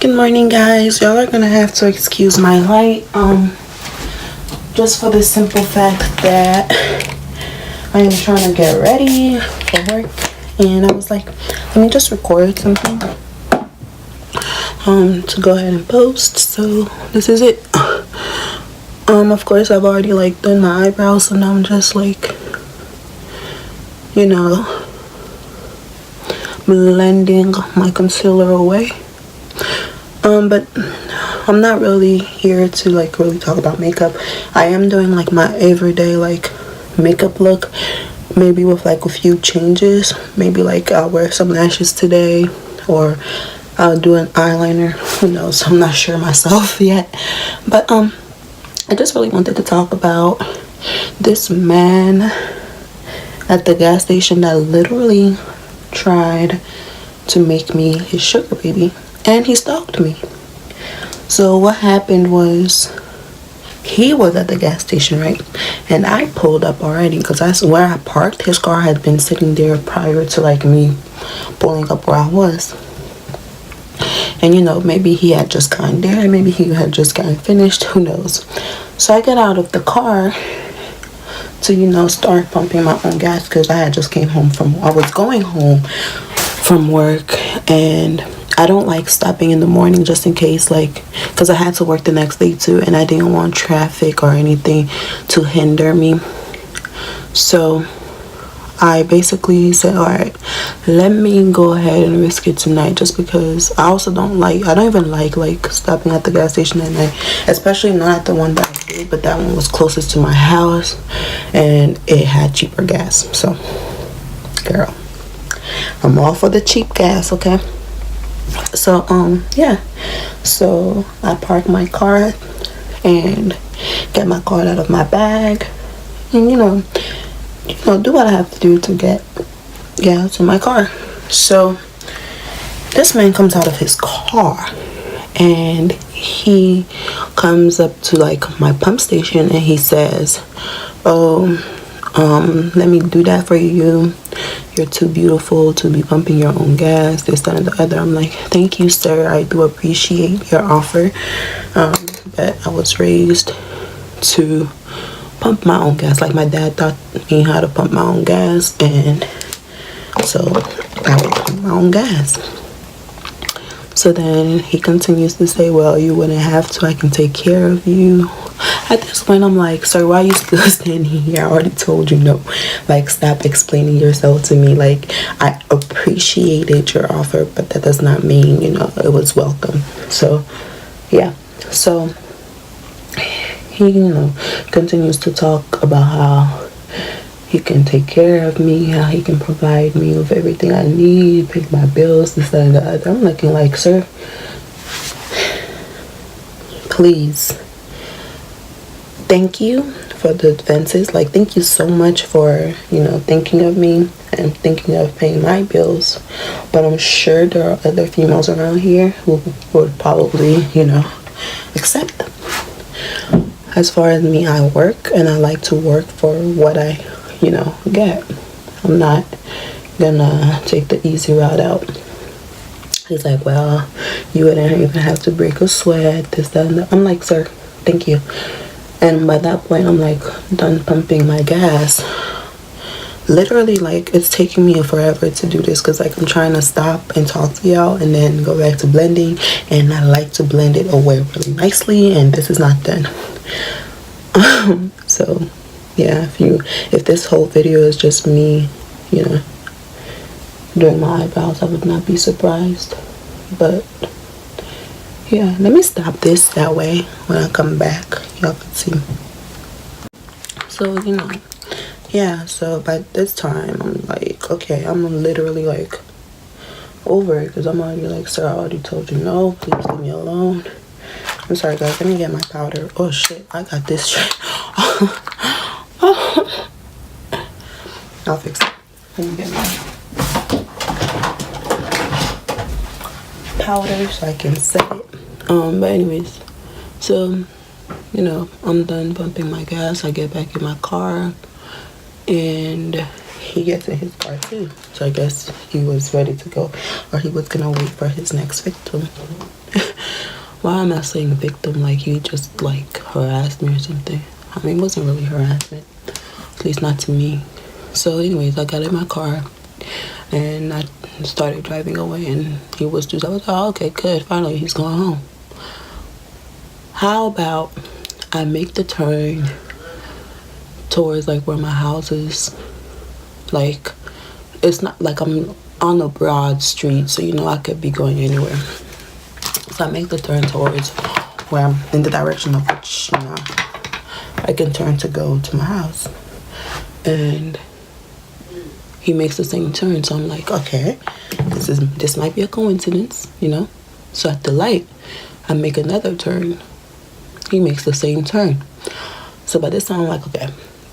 Good morning, guys. Y'all are gonna have to excuse my light, just for the simple fact that I am trying to get ready for work, and I was like, let me just record something to go ahead and post. So this is it. Of course I've already like done my eyebrows, so now I'm just like, blending my concealer away. But I'm not really here to like really talk about makeup. I am doing like my everyday like makeup look, maybe with like a few changes. Maybe like I'll wear some lashes today, or I'll do an eyeliner. Who knows? I'm not sure myself yet. But I just really wanted to talk about this man at the gas station that literally tried to make me his sugar baby, and he stalked me. So what happened was, he was at the gas station, right? And I pulled up already because that's where I parked. His car had been sitting there prior to like me pulling up where I was. And maybe he had just gotten there, maybe he had just gotten finished, who knows. So I get out of the car to start pumping my own gas, because I had just I was going home from work, and I don't like stopping in the morning just in case, like, because I had to work the next day too, and I didn't want traffic or anything to hinder me. So I basically said, all right, let me go ahead and risk it tonight, just because I don't even like stopping at the gas station at night, especially not at the one that I did, but that one was closest to my house and it had cheaper gas. So girl, I'm all for the cheap gas, okay? So yeah, so I park my car and get my card out of my bag, and do what I have to do to get gas in my car. So this man comes out of his car and he comes up to like my pump station, and he says, let me do that for you. You're too beautiful to be pumping your own gas, this, that, and the other. I'm like, thank you, sir. I do appreciate your offer. But I was raised to pump my own gas. Like, my dad taught me how to pump my own gas, and so I would pump my own gas. So then he continues to say, well, you wouldn't have to. I can take care of you. At this point, I'm like, sir, why are you still standing here? I already told you no. Like, stop explaining yourself to me. Like, I appreciated your offer, but that does not mean, it was welcome. So, yeah. So, he, continues to talk about how he can take care of me, how he can provide me with everything I need, pay my bills, this, that, and the other. I'm looking like, sir, please. Thank you for the advances. Like, thank you so much for, thinking of me and thinking of paying my bills. But I'm sure there are other females around here who would probably, accept them. As far as me, I work, and I like to work for what I, get. I'm not gonna take the easy route out. He's like, well, you wouldn't even have to break a sweat, this, that, and that. I'm like, sir, thank you. And by that point, I'm like done pumping my gas. Literally, like, it's taking me forever to do this, because like I'm trying to stop and talk to y'all and then go back to blending, and I like to blend it away really nicely, and this is not done. So yeah, if this whole video is just me, doing my eyebrows, I would not be surprised. But yeah, let me stop this, that way when I come back y'all can see. So yeah, so by this time I'm like, okay, I'm literally like over it, because I'm already like, sir, I already told you no, please leave me alone. I'm sorry, guys, let me get my powder. Oh shit, I got this shit. I'll fix it. Let me get my powder so I can set it. But anyways, so I'm done pumping my gas. I get back in my car, and he gets in his car too. So I guess he was ready to go, or he was gonna wait for his next victim. Why am I saying victim? Like he just like harassed me or something. I mean, it wasn't really harassment, at least not to me. So anyways, I got in my car and I started driving away, and he was just, I was like, oh, okay, good, finally he's going home. How about I make the turn towards like where my house is? Like, it's not like I'm on a broad street, so you know I could be going anywhere. So I make the turn towards where I'm in the direction of which, you know, I can turn to go to my house. And he makes the same turn, so I'm like, okay, this might be a coincidence, you know. So at the light, I make another turn. He makes the same turn. So by this time, I'm like, okay,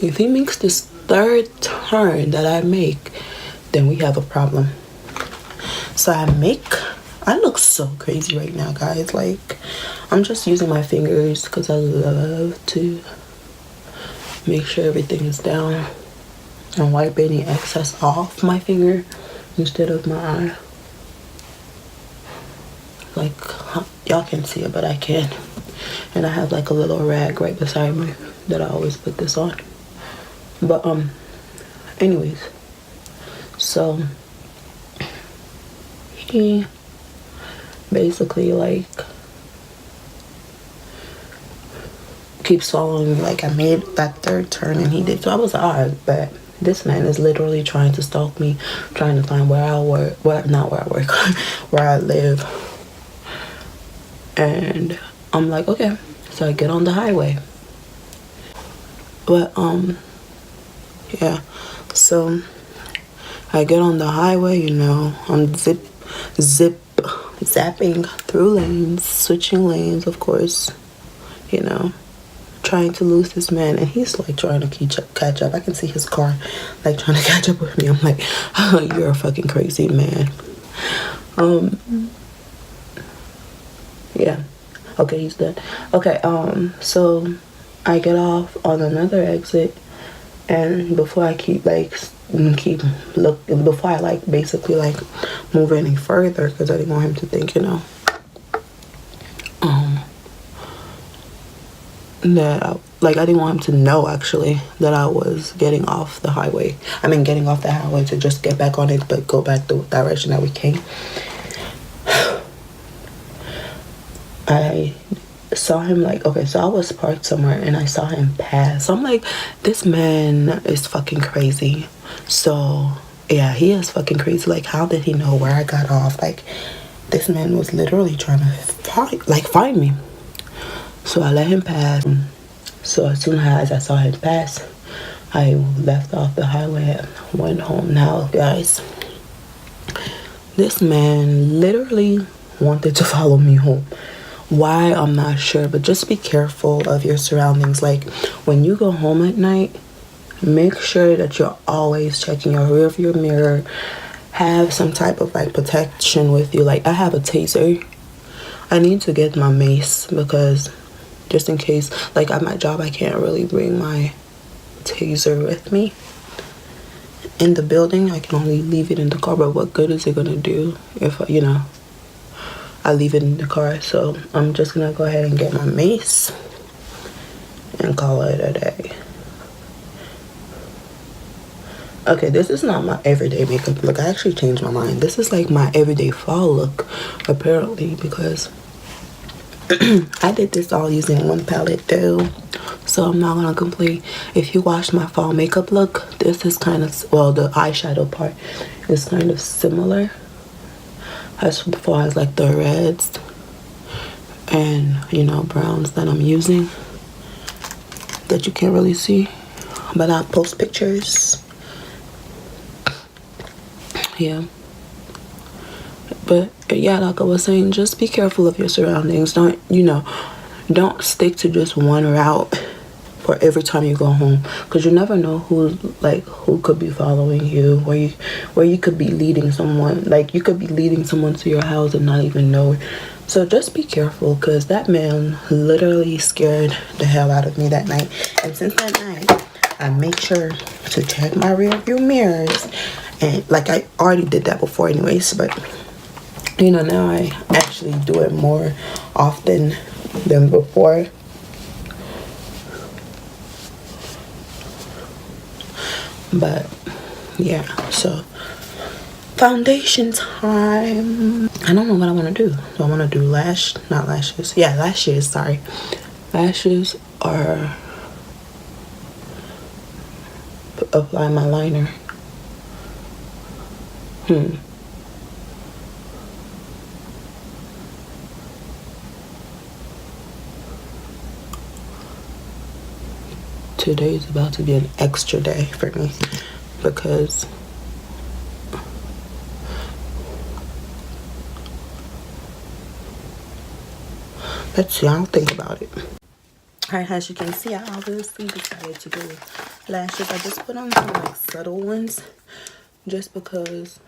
if he makes this third turn that I make, then we have a problem. So I look so crazy right now, guys. Like, I'm just using my fingers because I love to make sure everything is down and wipe any excess off my finger instead of my eye. Like, y'all can't see it, but I can. And I have like a little rag right beside me that I always put this on. But anyways, so he basically like keeps following me. Like, I made that third turn and he did. So I was like, alright, but this man is literally trying to stalk me, trying to find where I work, not where I work, where I live. And I'm like, okay. So I get on the highway. But yeah, so I get on the highway, you know, I'm zapping through lanes, switching lanes, of course, you know, trying to lose this man. And he's like trying to catch up. I can see his car like trying to catch up with me. I'm like, oh, you're a fucking crazy man. Yeah, okay, he's dead. Okay, so I get off on another exit, and before I before I like basically like move any further, because I didn't want him to think, you know, that I didn't want him to know actually that I was getting off the highway. I mean, getting off the highway to just get back on it, but go back the direction that we came. I saw him like, okay, so I was parked somewhere and I saw him pass. So I'm like, this man is fucking crazy. So yeah, he is fucking crazy. Like, how did he know where I got off? Like, this man was literally trying to find me. So I let him pass. So as soon as I saw him pass, I left off the highway and went home. Now, guys, this man literally wanted to follow me home. Why, I'm not sure, but just be careful of your surroundings. Like, when you go home at night, make sure that you're always checking your rear view mirror. Have some type of like protection with you. Like, I have a taser. I need to get my mace because just in case, like at my job, I can't really bring my taser with me in the building. I can only leave it in the car, but what good is it gonna do if, you know, I leave it in the car? So I'm just gonna go ahead and get my mace and call it a day. Okay, this is not my everyday makeup look. I actually changed my mind. This is like my everyday fall look, apparently, because I did this all using one palette though, so I'm not gonna complain. If you watch my fall makeup look, this is kind of, well, the eyeshadow part is kind of similar as far as like the reds and, you know, browns that I'm using that you can't really see, but I'll post pictures. Yeah, but yeah, like I was saying, just be careful of your surroundings. Don't stick to just one route for every time you go home, because you never know who could be following you, where you could be leading someone. Like, you could be leading someone to your house and not even know it. So just be careful, because that man literally scared the hell out of me that night. And since that night, I make sure to check my rear view mirrors, and like I already did that before anyways, but you know, now I actually do it more often than before. But yeah, so foundation time. I don't know what I want to do. Do I want to do not lashes? Yeah, lashes, sorry. Lashes or apply my liner. Today is about to be an extra day for me because let's see, I'll think about it. Alright, as you can see, I obviously decided to do lashes. I just put on some like subtle ones just because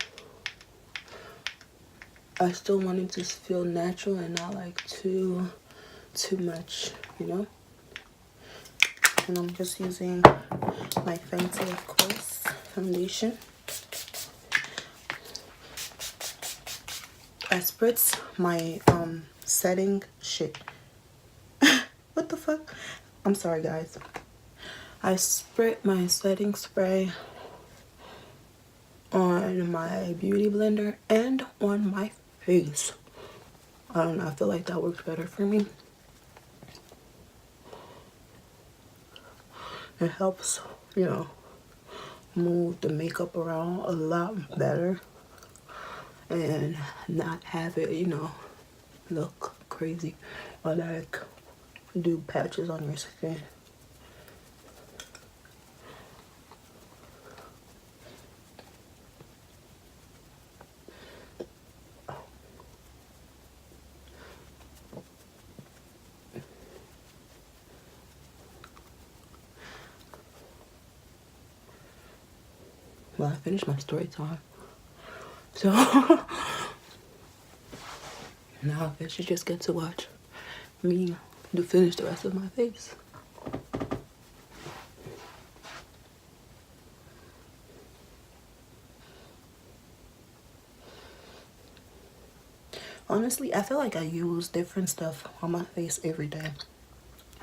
I still wanted to feel natural and not like too much, you know. And I'm just using my Fenty, of course, foundation. I spritz my setting shit. What the fuck? I'm sorry, guys. I spritz my setting spray on my beauty blender and on my face. I don't know, I feel like that works better for me. It helps, you know, move the makeup around a lot better and not have it, you know, look crazy or like do patches on your skin. Well, I finished my story time. So now I should just get to watch me to finish the rest of my face. Honestly, I feel like I use different stuff on my face every day.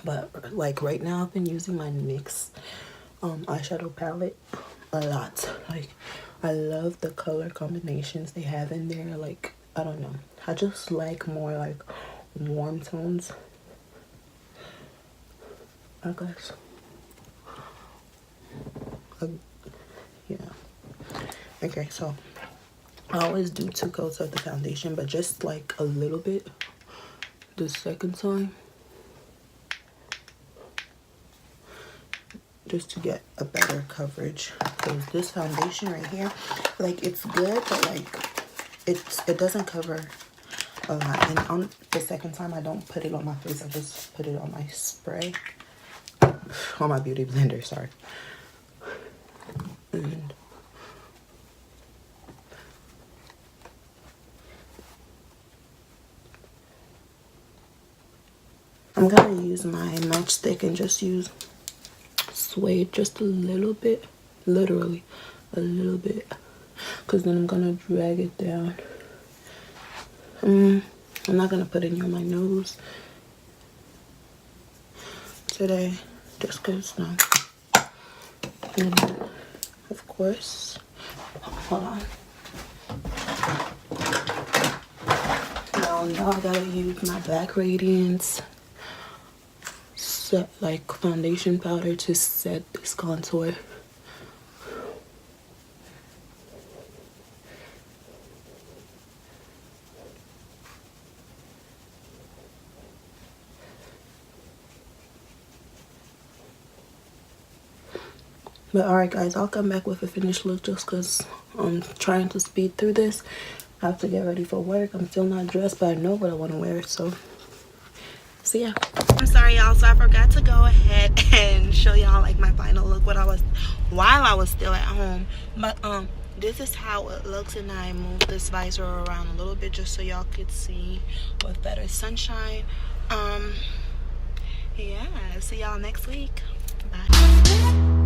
But like right now, I've been using my NYX eyeshadow palette a lot. Like, I love the color combinations they have in there. Like, I don't know, I just like more like warm tones, I guess. Yeah. Okay, so I always do 2 coats of the foundation, but just like a little bit the second time, just to get a better coverage. Because this foundation right here, like, it's good, but like it doesn't cover a lot. And on the second time, I don't put it on my face, I just put it on my spray, on my beauty blender, sorry. And I'm gonna use my matchstick and just use suede just a little bit, literally a little bit, because then I'm gonna drag it down. I'm not gonna put it near my nose today, just because, no. And of course, hold on. Now I gotta use my Black Radiance set, like, foundation powder to set this contour. But alright guys, I'll come back with a finished look just because I'm trying to speed through this. I have to get ready for work. I'm still not dressed, but I know what I want to wear, so see ya. I'm sorry y'all, so I forgot to go ahead and show y'all like my final look while I was still at home. But this is how it looks, and I moved this visor around a little bit just so y'all could see with better sunshine. Yeah, see y'all next week. Bye.